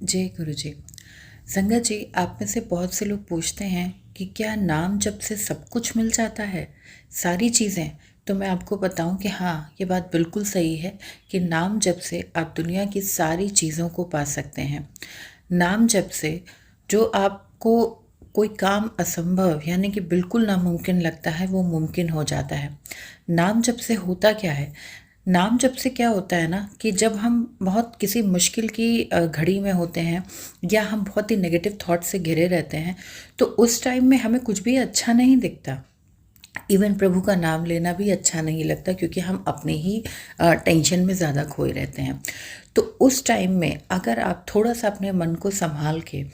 जय गुरु जी। संगत जी, आप में से बहुत से लोग पूछते हैं कि क्या नाम जप से सब कुछ मिल जाता है, सारी चीज़ें। तो मैं आपको बताऊं कि हाँ, ये बात बिल्कुल सही है कि नाम जप से आप दुनिया की सारी चीज़ों को पा सकते हैं। नाम जप से जो आपको कोई काम असंभव यानी कि बिल्कुल नामुमकिन लगता है, वो मुमकिन हो जाता है। नाम जप से होता क्या है? नाम जप से क्या होता है ना कि जब हम बहुत किसी मुश्किल की घड़ी में होते हैं या हम बहुत ही नेगेटिव थॉट से घिरे रहते हैं, तो उस टाइम में हमें कुछ भी अच्छा नहीं दिखता। इवन प्रभु का नाम लेना भी अच्छा नहीं लगता, क्योंकि हम अपने ही टेंशन में ज़्यादा खोए रहते हैं। तो उस टाइम में अगर आप थोड़ा सा अपने मन को संभाल के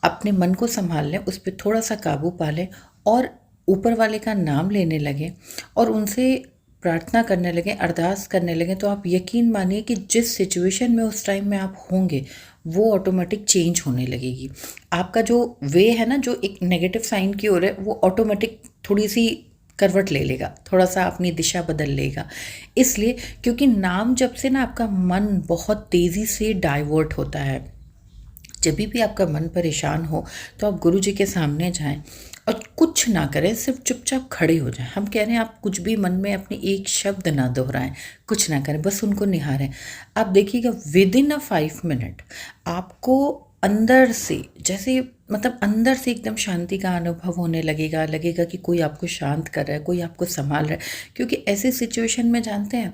अपने मन को संभाल लें, उस पर थोड़ा सा काबू पा लें और ऊपर वाले का नाम लेने लगें और उनसे प्रार्थना करने लगें, अरदास करने लगें, तो आप यकीन मानिए कि जिस सिचुएशन में उस टाइम में आप होंगे, वो ऑटोमेटिक चेंज होने लगेगी। आपका जो वे है ना, जो एक नेगेटिव साइन की ओर है, वो ऑटोमेटिक थोड़ी सी करवट ले लेगा, थोड़ा सा अपनी दिशा बदल लेगा। इसलिए क्योंकि नाम जप से ना आपका मन बहुत तेज़ी से डाइवर्ट होता है। जब भी आपका मन परेशान हो तो आप गुरु जी के सामने जाएं और कुछ ना करें, सिर्फ चुपचाप खड़े हो जाएं। हम कह रहे हैं आप कुछ भी मन में अपने एक शब्द ना दोहराएं, कुछ ना करें, बस उनको निहारें। आप देखिएगा विद इन अ 5 मिनट आपको अंदर से जैसे मतलब अंदर से एकदम शांति का अनुभव होने लगेगा। लगेगा कि कोई आपको शांत कर रहा है, कोई आपको संभाल रहा है। क्योंकि ऐसे सिचुएशन में जानते हैं,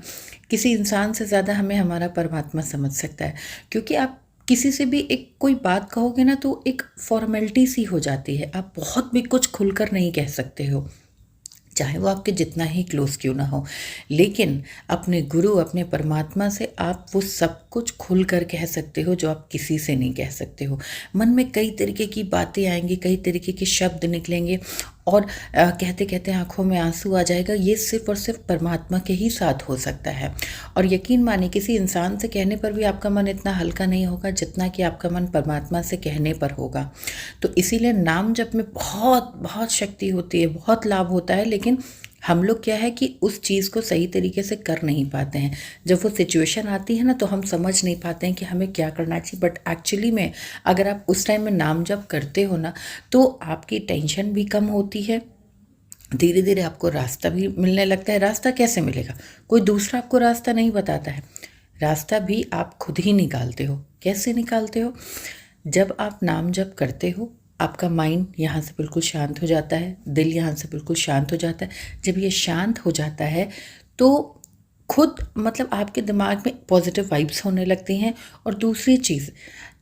किसी इंसान से ज़्यादा हमें हमारा परमात्मा समझ सकता है। क्योंकि आप किसी से भी एक कोई बात कहोगे ना, तो एक फॉर्मेलिटी सी हो जाती है। आप बहुत भी कुछ खुलकर नहीं कह सकते हो, चाहे वो आपके जितना ही क्लोज क्यों ना हो। लेकिन अपने गुरु, अपने परमात्मा से आप वो सब कुछ खुल कर कह सकते हो जो आप किसी से नहीं कह सकते हो। मन में कई तरीके की बातें आएंगी, कई तरीके के शब्द निकलेंगे और कहते कहते आंखों में आंसू आ जाएगा। ये सिर्फ और सिर्फ परमात्मा के ही साथ हो सकता है। और यकीन मानिए, किसी इंसान से कहने पर भी आपका मन इतना हल्का नहीं होगा जितना कि आपका मन परमात्मा से कहने पर होगा। तो इसीलिए नाम जप में बहुत बहुत शक्ति होती है, बहुत लाभ होता है। लेकिन हम लोग क्या है कि उस चीज़ को सही तरीके से कर नहीं पाते हैं। जब वो सिचुएशन आती है ना, तो हम समझ नहीं पाते हैं कि हमें क्या करना चाहिए। बट एक्चुअली में अगर आप उस टाइम में नाम जप करते हो ना, तो आपकी टेंशन भी कम होती है। धीरे धीरे आपको रास्ता भी मिलने लगता है। रास्ता कैसे मिलेगा? कोई दूसरा आपको रास्ता नहीं बताता है, रास्ता भी आप खुद ही निकालते हो। कैसे निकालते हो? जब आप नाम जप करते हो, आपका माइंड यहाँ से बिल्कुल शांत हो जाता है, दिल यहाँ से बिल्कुल शांत हो जाता है। जब ये शांत हो जाता है तो खुद मतलब आपके दिमाग में पॉजिटिव वाइब्स होने लगती हैं। और दूसरी चीज़,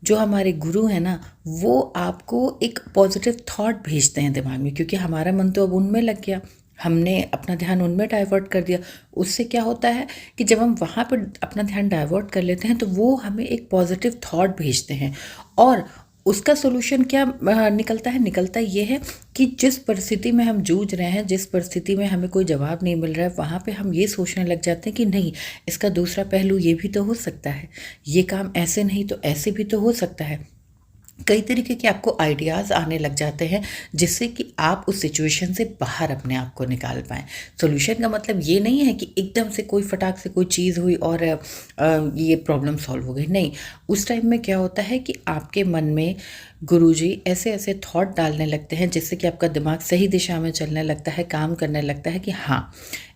जो हमारे गुरु हैं ना, वो आपको एक पॉजिटिव थॉट भेजते हैं दिमाग में, क्योंकि हमारा मन तो अब उनमें लग गया, हमने अपना ध्यान उनमें डाइवर्ट कर दिया। उससे क्या होता है कि जब हम वहाँ पर अपना ध्यान डाइवर्ट कर लेते हैं, तो वो हमें एक पॉजिटिव थॉट भेजते हैं। और उसका सोल्यूशन क्या निकलता है? निकलता ये है कि जिस परिस्थिति में हम जूझ रहे हैं, जिस परिस्थिति में हमें कोई जवाब नहीं मिल रहा है, वहाँ पे हम ये सोचने लग जाते हैं कि नहीं, इसका दूसरा पहलू ये भी तो हो सकता है, ये काम ऐसे नहीं तो ऐसे भी तो हो सकता है। कई तरीके के आपको आइडियाज़ आने लग जाते हैं, जिससे कि आप उस सिचुएशन से बाहर अपने आप को निकाल पाएँ। सॉल्यूशन का मतलब ये नहीं है कि एकदम से कोई फटाक से कोई चीज़ हुई और ये प्रॉब्लम सॉल्व हो गई। नहीं, उस टाइम में क्या होता है कि आपके मन में गुरुजी ऐसे ऐसे थॉट डालने लगते हैं, जिससे कि आपका दिमाग सही दिशा में चलने लगता है, काम करने लगता है कि हाँ,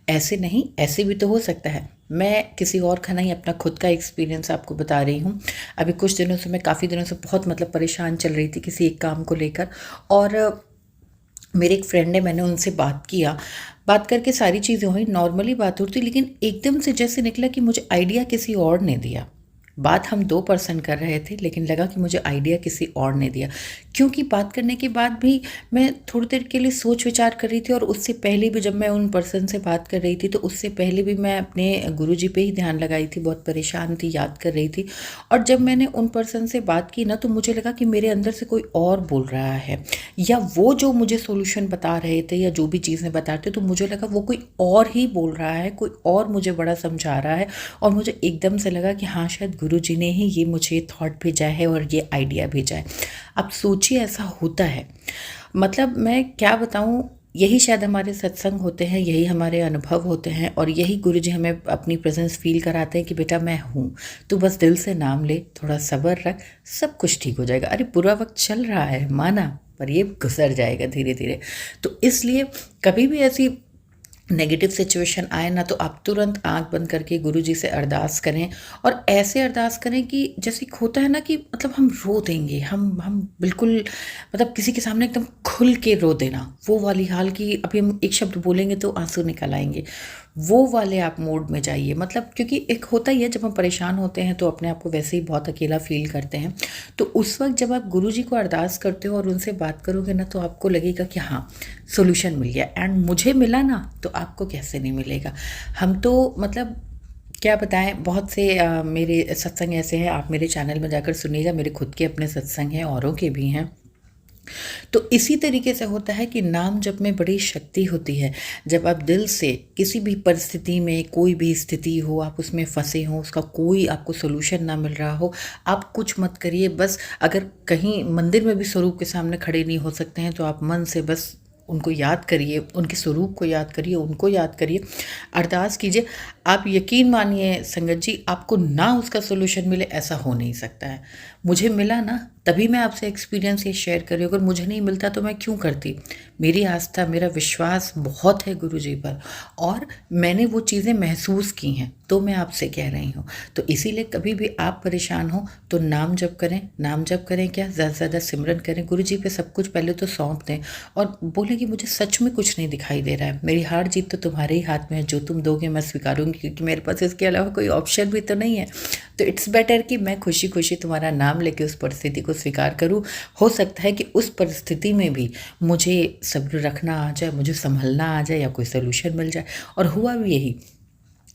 ऐसे नहीं, ऐसे भी तो हो सकता है। मैं किसी और का नहीं, अपना खुद का एक्सपीरियंस आपको बता रही हूँ। अभी कुछ दिनों से, मैं काफ़ी दिनों से बहुत मतलब परेशान चल रही थी किसी एक काम को लेकर। और मेरे एक फ्रेंड है, मैंने उनसे बात किया। बात करके सारी चीज़ें हुई, नॉर्मली बात होती, लेकिन एकदम से जैसे निकला कि मुझे आइडिया किसी और ने दिया। बात हम 2 पर्सन कर रहे थे, लेकिन लगा कि मुझे आइडिया किसी और ने दिया। क्योंकि बात करने के बाद भी मैं थोड़ी देर के लिए सोच विचार कर रही थी, और उससे पहले भी जब मैं उन पर्सन से बात कर रही थी, तो उससे पहले भी मैं अपने गुरुजी पे ही ध्यान लगाई थी, बहुत परेशान थी, याद कर रही थी। और जब मैंने उन पर्सन से बात की ना, तो मुझे लगा कि मेरे अंदर से कोई और बोल रहा है, या वो जो मुझे सॉल्यूशन बता रहे थे या जो भी चीज़ें बता रहे थे, तो मुझे लगा वो कोई और ही बोल रहा है, कोई और मुझे बड़ा समझा रहा है। और मुझे एकदम से लगा कि हाँ, शायद गुरुजी ने ही ये मुझे थॉट भेजा है और ये आइडिया भेजा है। अब सोचिए, ऐसा होता है। मतलब मैं क्या बताऊँ, यही शायद हमारे सत्संग होते हैं, यही हमारे अनुभव होते हैं, और यही गुरु जी हमें अपनी प्रेजेंस फील कराते हैं कि बेटा मैं हूँ, तू बस दिल से नाम ले, थोड़ा सब्र रख, सब कुछ ठीक हो जाएगा। अरे बुरा वक्त चल रहा है माना, पर ये गुजर जाएगा धीरे धीरे। तो इसलिए कभी भी ऐसी नेगेटिव सिचुएशन आए ना, तो आप तुरंत आंख बंद करके गुरु जी से अरदास करें, और ऐसे अरदास करें कि जैसे एक होता है ना कि मतलब हम रो देंगे, हम बिल्कुल मतलब किसी के सामने एकदम खुल के रो देना, वो वाली हाल की अभी हम एक शब्द बोलेंगे तो आंसू निकल आएंगे, वो वाले आप मोड में जाइए। मतलब क्योंकि एक होता ही है, जब हम परेशान होते हैं तो अपने आप को वैसे ही बहुत अकेला फील करते हैं, तो उस वक्त जब आप गुरु जी को अरदास करते हो और उनसे बात करोगे ना, तो आपको लगेगा कि हाँ सोल्यूशन मिल गया। एंड मुझे मिला ना, तो आपको कैसे नहीं मिलेगा। हम तो मतलब क्या बताएं, बहुत से मेरे सत्संग ऐसे हैं, आप मेरे चैनल में जाकर सुनिएगा, मेरे खुद के अपने सत्संग हैं, औरों के भी हैं। तो इसी तरीके से होता है कि नाम जप में बड़ी शक्ति होती है। जब आप दिल से किसी भी परिस्थिति में, कोई भी स्थिति हो, आप उसमें फंसे हो, उसका कोई आपको सोल्यूशन ना मिल रहा हो, आप कुछ मत करिए। बस अगर कहीं मंदिर में भी स्वरूप के सामने खड़े नहीं हो सकते हैं, तो आप मन से बस उनको याद करिए, उनके स्वरूप को याद करिए, उनको याद करिए, अरदास कीजिए। आप यकीन मानिए संगत जी, आपको ना उसका सोल्यूशन मिले ऐसा हो नहीं सकता है। मुझे मिला ना, तभी मैं आपसे एक्सपीरियंस ये शेयर कर रही हूँ। अगर मुझे नहीं मिलता तो मैं क्यों करती। मेरी आस्था, मेरा विश्वास बहुत है गुरु जी पर, और मैंने वो चीज़ें महसूस की हैं, तो मैं आपसे कह रही हूँ। तो इसीलिए कभी भी आप परेशान हो तो नाम जप करें। नाम जप करें क्या, ज़्यादा से ज़्यादा सिमरन करें, गुरु जी पे सब कुछ पहले तो सौंप दें, और बोले कि मुझे सच में कुछ नहीं दिखाई दे रहा है, मेरी हार जीत तो तुम्हारे ही हाथ में है, जो तुम दोगे मैं स्वीकारूंगी, क्योंकि मेरे पास इसके अलावा कोई ऑप्शन भी तो नहीं है। तो इट्स बेटर कि मैं खुशी खुशी तुम्हारा नाम लेके उस परिस्थिति को स्वीकार करूं। हो सकता है कि उस परिस्थिति में भी मुझे सब्र रखना आ जाए, मुझे संभलना आ जाए, या कोई सोल्यूशन मिल जाए। और हुआ भी यही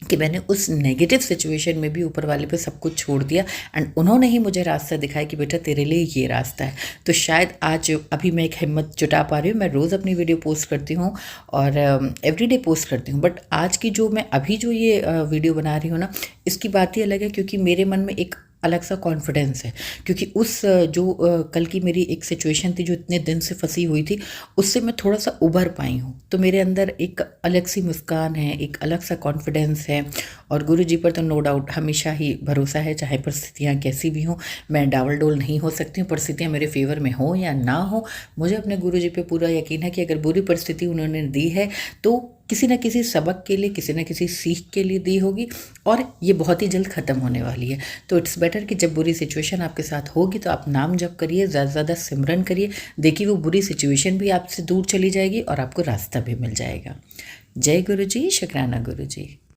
कि मैंने उस नेगेटिव सिचुएशन में भी ऊपर वाले पे सब कुछ छोड़ दिया, एंड उन्होंने ही मुझे रास्ता दिखाया कि बेटा तेरे लिए ये रास्ता है। तो शायद आज अभी मैं एक हिम्मत जुटा पा रही हूँ, मैं रोज़ अपनी वीडियो पोस्ट करती हूँ और एवरीडे पोस्ट करती हूँ, बट आज की जो मैं अभी जो ये वीडियो बना रही हूँ ना, इसकी बात ही अलग है, क्योंकि मेरे मन में एक अलग सा कॉन्फिडेंस है। क्योंकि उस जो कल की मेरी एक सिचुएशन थी जो इतने दिन से फंसी हुई थी, उससे मैं थोड़ा सा उभर पाई हूँ। तो मेरे अंदर एक अलग सी मुस्कान है, एक अलग सा कॉन्फिडेंस है, और गुरु जी पर तो नो डाउट हमेशा ही भरोसा है, चाहे परिस्थितियाँ कैसी भी हों। मैं डावल डोल नहीं हो सकती हूँ, परिस्थितियाँ मेरे फेवर में हो या ना हो, मुझे अपने गुरु जी पे पूरा यकीन है कि अगर बुरी परिस्थिति उन्होंने दी है तो किसी न किसी सबक के लिए, किसी न किसी सीख के लिए दी होगी, और ये बहुत ही जल्द ख़त्म होने वाली है। तो इट्स बेटर कि जब बुरी सिचुएशन आपके साथ होगी तो आप नाम जप करिए, ज़्यादा से ज़्यादा सिमरन करिए, देखिए वो बुरी सिचुएशन भी आपसे दूर चली जाएगी और आपको रास्ता भी मिल जाएगा। जय गुरु जी, शुक्राना गुरु जी।